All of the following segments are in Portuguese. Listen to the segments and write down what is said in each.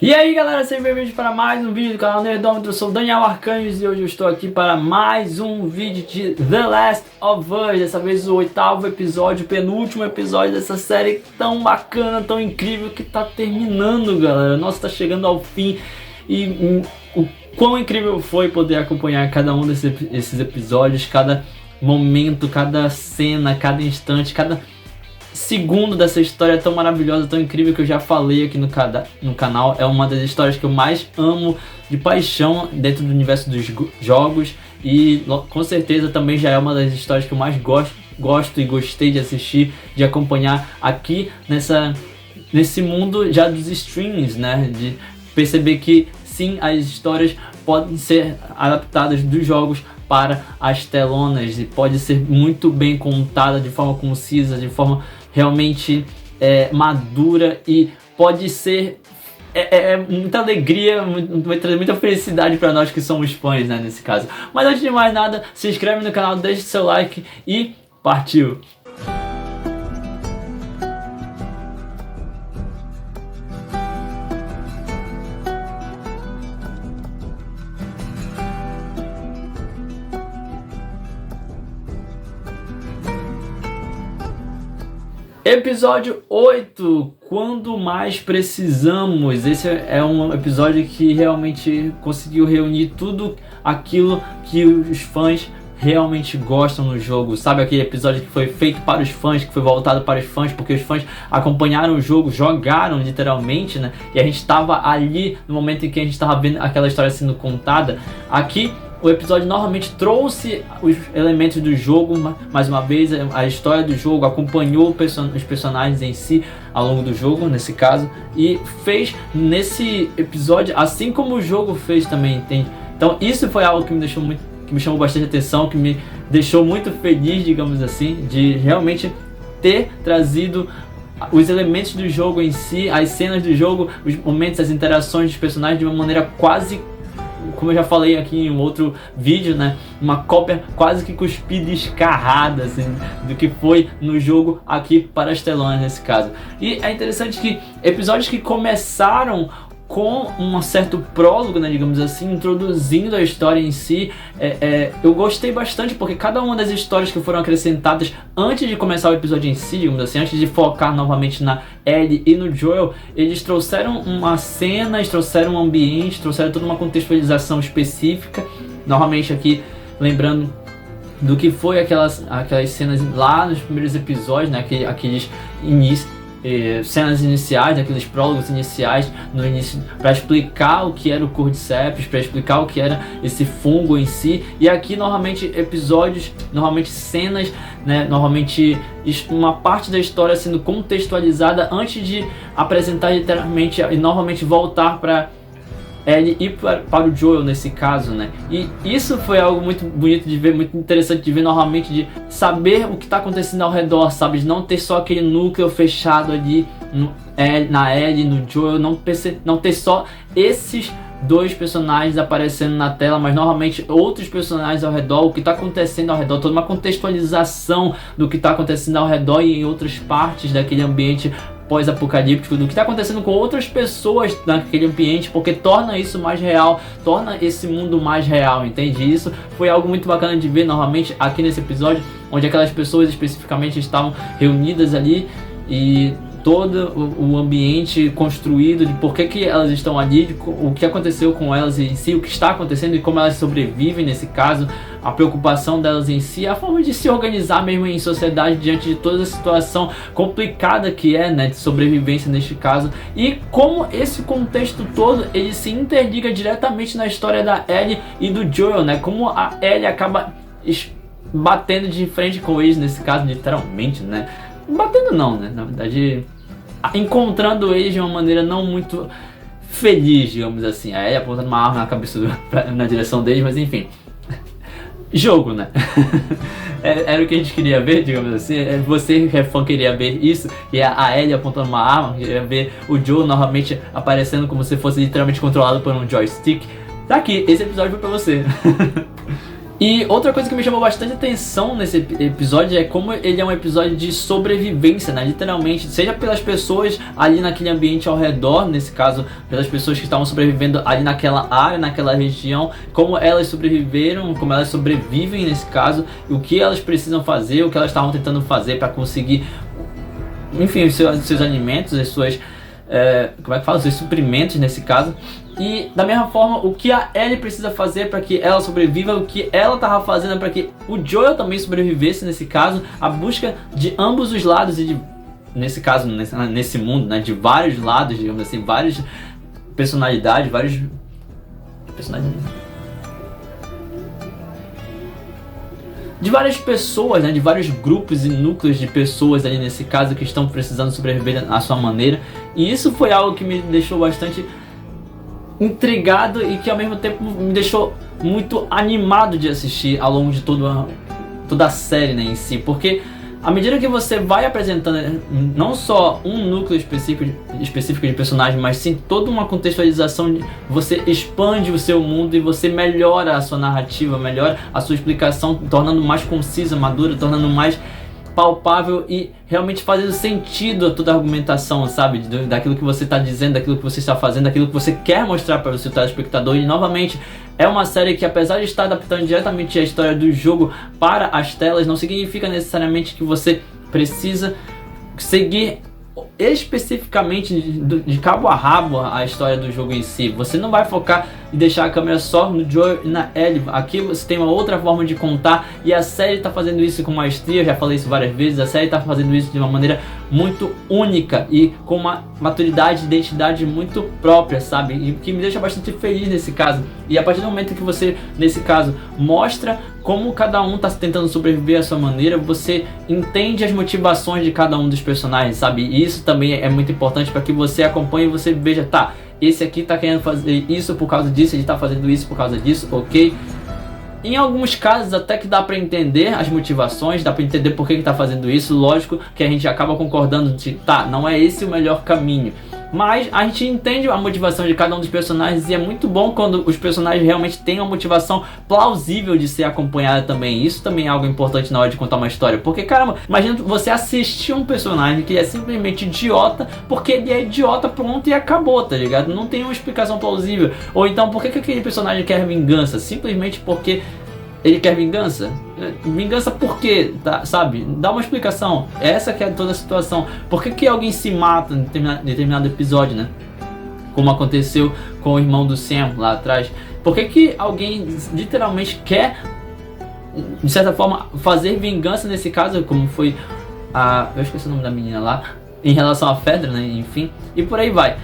E aí galera, sejam bem-vindos para mais um vídeo do canal Nerdômetro. Eu sou o Daniel Arcanjos e hoje eu estou aqui para mais um vídeo de The Last of Us. Dessa vez o 8º episódio, o penúltimo episódio dessa série tão bacana, tão incrível que tá terminando, galera. Nossa, tá chegando ao fim e o quão incrível foi poder acompanhar cada um desses episódios, cada momento, cada cena, cada instante, cada segundo dessa história tão maravilhosa, tão incrível que eu já falei aqui no canal. É uma das histórias que eu mais amo de paixão dentro do universo dos jogos e com certeza também já é uma das histórias que eu mais gosto e gostei de assistir, de acompanhar aqui nesse mundo já dos streams, né? De perceber que sim, as histórias podem ser adaptadas dos jogos para as telonas e pode ser muito bem contada de forma concisa, de forma realmente madura, e pode ser muita alegria, vai trazer muita felicidade para nós que somos fãs, né, nesse caso. Mas antes de mais nada, se inscreve no canal, deixa seu like e partiu! Episódio 8, quando mais precisamos. Esse é um episódio que realmente conseguiu reunir tudo aquilo que os fãs realmente gostam no jogo. Sabe aquele episódio que foi feito para os fãs, que foi voltado para os fãs, porque os fãs acompanharam o jogo, jogaram literalmente, né? E a gente estava ali no momento em que a gente estava vendo aquela história sendo contada. Aqui o episódio novamente trouxe os elementos do jogo, mais uma vez a história do jogo, acompanhou os personagens em si ao longo do jogo, nesse caso, e fez nesse episódio assim como o jogo fez também, entende? Então isso foi algo que me chamou bastante atenção, que me deixou muito feliz, digamos assim, de realmente ter trazido os elementos do jogo em si, as cenas do jogo, os momentos, as interações dos personagens de uma maneira quase, como eu já falei aqui em um outro vídeo, né, uma cópia quase que cuspida e escarrada, assim, do que foi no jogo aqui para as telonas nesse caso. E é interessante que episódios que começaram com um certo prólogo, né, digamos assim, introduzindo a história em si, eu gostei bastante, porque cada uma das histórias que foram acrescentadas antes de começar o episódio em si, digamos assim, antes de focar novamente na Ellie e no Joel, eles trouxeram uma cena, eles trouxeram um ambiente, trouxeram toda uma contextualização específica, novamente aqui lembrando do que foi aquelas cenas lá nos primeiros episódios, né, aqueles cenas iniciais, aqueles prólogos iniciais no início, para explicar o que era o Cordyceps, para explicar o que era esse fungo em si. E aqui novamente episódios, novamente cenas, né, novamente uma parte da história sendo contextualizada antes de apresentar literalmente e novamente voltar para Ellie e para o Joel nesse caso, né? E isso foi algo muito bonito de ver, muito interessante de ver novamente, de saber o que está acontecendo ao redor, sabe? De não ter só aquele núcleo fechado ali na Ellie, no Joel, não ter só esses dois personagens aparecendo na tela, mas novamente outros personagens ao redor, o que está acontecendo ao redor, toda uma contextualização do que está acontecendo ao redor e em outras partes daquele ambiente pós-apocalíptico, do que está acontecendo com outras pessoas naquele ambiente, porque torna isso mais real, torna esse mundo mais real, entende? Isso foi algo muito bacana de ver novamente aqui nesse episódio, onde aquelas pessoas especificamente estavam reunidas ali e todo o ambiente construído de por que elas estão ali, o que aconteceu com elas em si, o que está acontecendo e como elas sobrevivem nesse caso, a preocupação delas em si, a forma de se organizar mesmo em sociedade diante de toda a situação complicada que é, né, de sobrevivência neste caso, e como esse contexto todo ele se interliga diretamente na história da Ellie e do Joel, né, como a Ellie acaba batendo de frente com eles nesse caso, literalmente, né, batendo não, né, na verdade encontrando eles de uma maneira não muito feliz, digamos assim. A Ellie apontando uma arma na cabeça na direção deles, mas enfim. Jogo, né? Era o que a gente queria ver, digamos assim. Você que é fã queria ver isso, e a Ellie apontando uma arma, queria ver o Joe novamente aparecendo como se fosse literalmente controlado por um joystick. Tá aqui, esse episódio foi pra você. E outra coisa que me chamou bastante atenção nesse episódio é como ele é um episódio de sobrevivência, né? Literalmente, seja pelas pessoas ali naquele ambiente ao redor, nesse caso, pelas pessoas que estavam sobrevivendo ali naquela área, naquela região, como elas sobreviveram, como elas sobrevivem nesse caso, o que elas precisam fazer, o que elas estavam tentando fazer para conseguir, enfim, os seus alimentos, as suas, como é que fala? Os seus suprimentos nesse caso. E da mesma forma, o que a Ellie precisa fazer para que ela sobreviva, o que ela estava fazendo para que o Joel também sobrevivesse nesse caso, a busca de ambos os lados e de, nesse caso, nesse mundo, né, de vários lados, digamos assim, várias personalidades, de várias pessoas, né, de vários grupos e núcleos de pessoas ali nesse caso que estão precisando sobreviver à sua maneira. E isso foi algo que me deixou bastante intrigado e que ao mesmo tempo me deixou muito animado de assistir ao longo de toda a série, né, em si, porque à medida que você vai apresentando não só um núcleo específico de personagem, mas sim toda uma contextualização, você expande o seu mundo e você melhora a sua narrativa, melhora a sua explicação, tornando mais concisa, madura, tornando mais palpável e realmente fazendo sentido a toda a argumentação, sabe? Daquilo que você está dizendo, daquilo que você está fazendo, daquilo que você quer mostrar para o seu telespectador. E novamente, é uma série que, apesar de estar adaptando diretamente a história do jogo para as telas, não significa necessariamente que você precisa seguir especificamente de cabo a rabo a história do jogo em si. Você não vai focar e deixar a câmera só no Joel e na Ellie. Aqui você tem uma outra forma de contar e a série está fazendo isso com maestria. Eu já falei isso várias vezes. A série está fazendo isso de uma maneira muito única e com uma maturidade e identidade muito própria, sabe? E que me deixa bastante feliz nesse caso. E a partir do momento que você, nesse caso, mostra como cada um está tentando sobreviver à sua maneira, você entende as motivações de cada um dos personagens, sabe? E isso também é muito importante para que você acompanhe e você veja, tá, esse aqui tá querendo fazer isso por causa disso, ele tá fazendo isso por causa disso, ok? Em alguns casos até que dá pra entender as motivações, dá pra entender por que tá fazendo isso. Lógico que a gente acaba concordando de, tá, não é esse o melhor caminho, mas a gente entende a motivação de cada um dos personagens e é muito bom quando os personagens realmente têm uma motivação plausível de ser acompanhada também. Isso também é algo importante na hora de contar uma história, porque caramba, imagina você assistir um personagem que é simplesmente idiota, porque ele é idiota, pronto, e acabou, tá ligado? Não tem uma explicação plausível. Ou então, por que aquele personagem quer vingança? Simplesmente porque ele quer vingança? Vingança por quê? Tá, sabe? Dá uma explicação. Essa que é toda a situação. Por que alguém se mata em determinado episódio, né? Como aconteceu com o irmão do Sam lá atrás. Por que alguém literalmente quer, de certa forma, fazer vingança nesse caso, como foi a... eu esqueci o nome da menina lá, em relação à Fedra, né? Enfim, e por aí vai.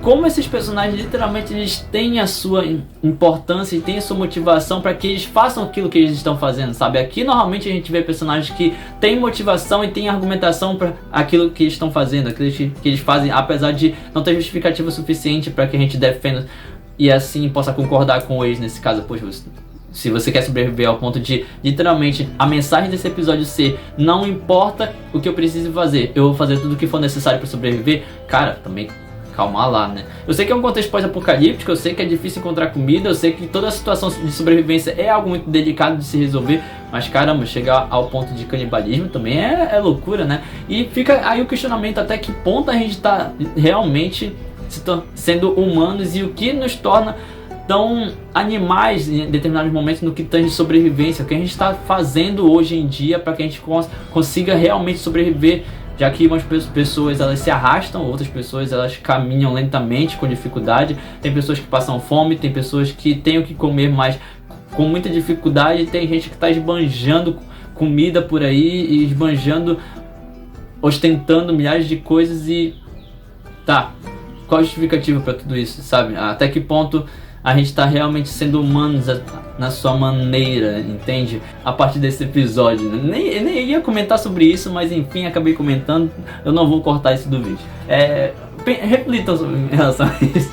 Como esses personagens literalmente eles têm a sua importância e têm a sua motivação para que eles façam aquilo que eles estão fazendo, sabe? Aqui normalmente a gente vê personagens que têm motivação e têm argumentação para aquilo que eles estão fazendo, aquilo que eles fazem, apesar de não ter justificativa suficiente para que a gente defenda e assim possa concordar com eles nesse caso. Poxa, se você quer sobreviver ao ponto de literalmente a mensagem desse episódio ser não importa o que eu preciso fazer, eu vou fazer tudo o que for necessário para sobreviver, cara, também calma lá, né? Eu sei que é um contexto pós-apocalíptico, eu sei que é difícil encontrar comida, eu sei que toda a situação de sobrevivência é algo muito delicado de se resolver, mas caramba, chegar ao ponto de canibalismo também é loucura, né? E fica aí o questionamento até que ponto a gente tá realmente sendo humanos e o que nos torna tão animais em determinados momentos no que tange sobrevivência, o que a gente está fazendo hoje em dia para que a gente consiga realmente sobreviver. Já que umas pessoas elas se arrastam, outras pessoas elas caminham lentamente com dificuldade. Tem pessoas que passam fome, tem pessoas que têm o que comer, mas com muita dificuldade. Tem gente que está esbanjando comida por aí e esbanjando, ostentando milhares de coisas e tá, qual a justificativa para tudo isso, sabe? Até que ponto a gente está realmente sendo humanos na sua maneira, entende? A partir desse episódio, né? Eu nem ia comentar sobre isso, mas enfim, acabei comentando. Eu não vou cortar isso do vídeo. Reflitam em relação a isso.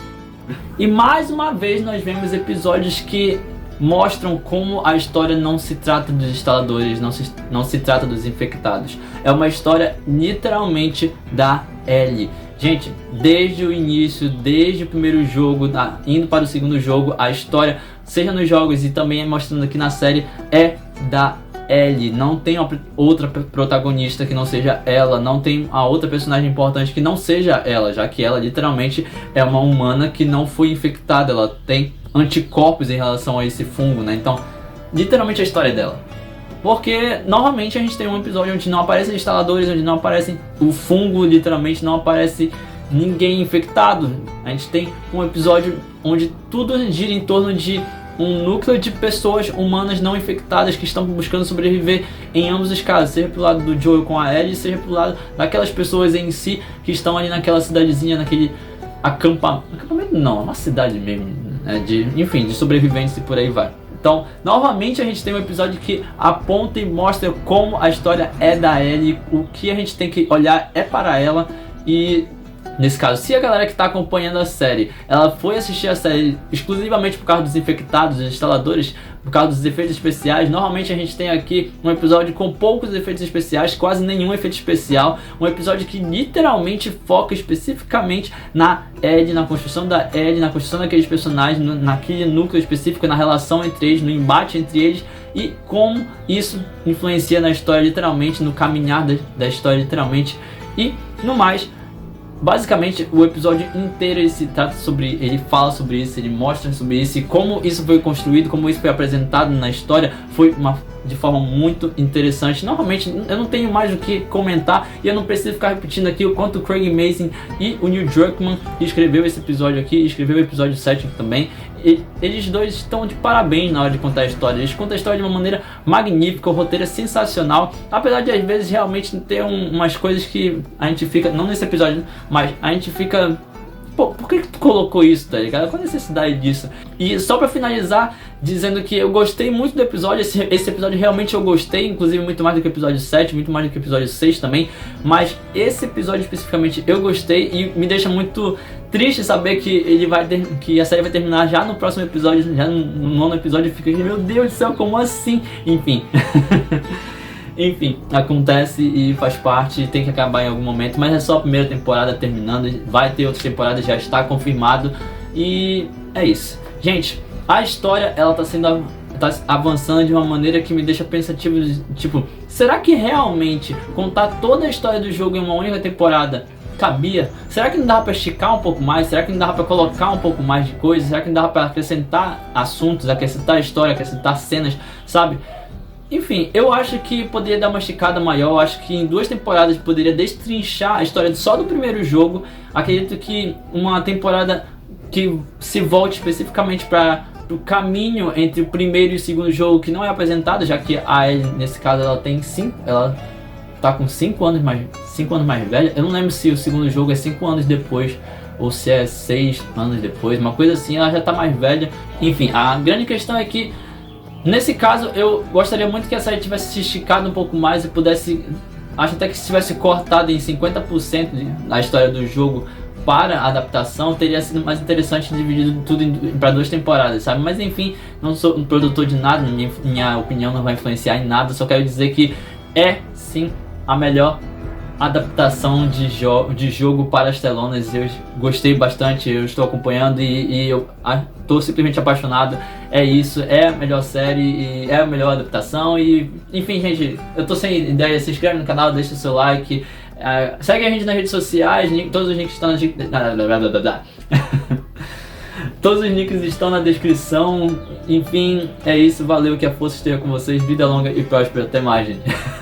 E mais uma vez nós vemos episódios que mostram como a história não se trata dos instaladores, não se trata dos infectados. É uma história literalmente da Ellie. Gente, desde o início, desde o primeiro jogo, indo para o segundo jogo, a história seja nos jogos e também mostrando aqui na série, é da Ellie. Não tem outra protagonista que não seja ela, não tem a outra personagem importante que não seja ela, já que ela literalmente é uma humana que não foi infectada, ela tem anticorpos em relação a esse fungo, né? Então, literalmente a história é dela. Porque, novamente, a gente tem um episódio onde não aparecem instaladores, onde não aparecem o fungo, literalmente não aparece ninguém infectado. A gente tem um episódio onde tudo gira em torno de um núcleo de pessoas humanas não infectadas que estão buscando sobreviver em ambos os casos, seja pelo lado do Joel com a Ellie, seja pelo lado daquelas pessoas em si que estão ali naquela cidadezinha, naquele acampamento não, é uma cidade mesmo, né, enfim, de sobreviventes e por aí vai. Então, novamente a gente tem um episódio que aponta e mostra como a história é da Ellie, o que a gente tem que olhar é para ela. E nesse caso, se a galera que está acompanhando a série, ela foi assistir a série exclusivamente por causa dos infectados, dos instaladores, por causa dos efeitos especiais, normalmente a gente tem aqui um episódio com poucos efeitos especiais, quase nenhum efeito especial, um episódio que literalmente foca especificamente na Ellie, na construção da Ellie, na construção daqueles personagens, naquele núcleo específico, na relação entre eles, no embate entre eles e como isso influencia na história literalmente, no caminhar da história literalmente e no mais. Basicamente, o episódio inteiro ele se trata sobre, ele fala sobre isso, ele mostra sobre isso e como isso foi construído, como isso foi apresentado na história, foi de forma muito interessante. Novamente, eu não tenho mais o que comentar e eu não preciso ficar repetindo aqui o quanto o Craig Mazin e o Neil Druckmann escreveu esse episódio aqui, escreveu o episódio 7 também. Eles dois estão de parabéns na hora de contar a história. Eles contam a história de uma maneira magnífica, o roteiro é sensacional, apesar de às vezes realmente ter umas coisas que a gente fica, não nesse episódio, mas a gente fica, pô, por que tu colocou isso, tá ligado? Qual a necessidade disso? E só pra finalizar, dizendo que eu gostei muito do episódio, esse episódio realmente eu gostei, inclusive muito mais do que o episódio 7, muito mais do que o episódio 6 também, mas esse episódio especificamente eu gostei e me deixa muito triste saber que que a série vai terminar já no próximo episódio, já no 9º episódio, fica aqui, meu Deus do céu, como assim? Enfim. Enfim, acontece e faz parte, tem que acabar em algum momento, mas é só a primeira temporada terminando, vai ter outras temporadas, já está confirmado e é isso. Gente, a história ela tá avançando de uma maneira que me deixa pensativo, tipo, será que realmente contar toda a história do jogo em uma única temporada cabia? Será que não dava pra esticar um pouco mais? Será que não dava pra colocar um pouco mais de coisas? Será que não dava pra acrescentar assuntos, acrescentar história, acrescentar cenas, sabe? Enfim, eu acho que poderia dar uma esticada maior. Eu acho que em 2 temporadas poderia destrinchar a história só do primeiro jogo. Acredito que uma temporada que se volte especificamente para o caminho entre o primeiro e o segundo jogo, que não é apresentado, já que a Ellie, nesse caso, ela tá com 5 anos mais velha. Eu não lembro se o segundo jogo é 5 anos depois ou se é 6 anos depois, uma coisa assim, ela já tá mais velha. Enfim, a grande questão é que nesse caso, eu gostaria muito que a série tivesse se esticado um pouco mais e pudesse, acho até que se tivesse cortado em 50% da história do jogo para a adaptação, teria sido mais interessante dividido tudo para 2 temporadas, sabe? Mas enfim, não sou um produtor de nada, minha opinião não vai influenciar em nada, só quero dizer que é sim a melhor adaptação de jogo para as telonas. Eu gostei bastante, eu estou acompanhando e eu estou simplesmente apaixonado. É isso, é a melhor série e é a melhor adaptação. E enfim, gente, eu tô sem ideia. Se inscreve no canal, deixa o seu like, segue a gente nas redes sociais, todos os links estão todos os links estão na descrição. Enfim, é isso, valeu, que a força esteja com vocês, vida longa e próspera, até mais, gente.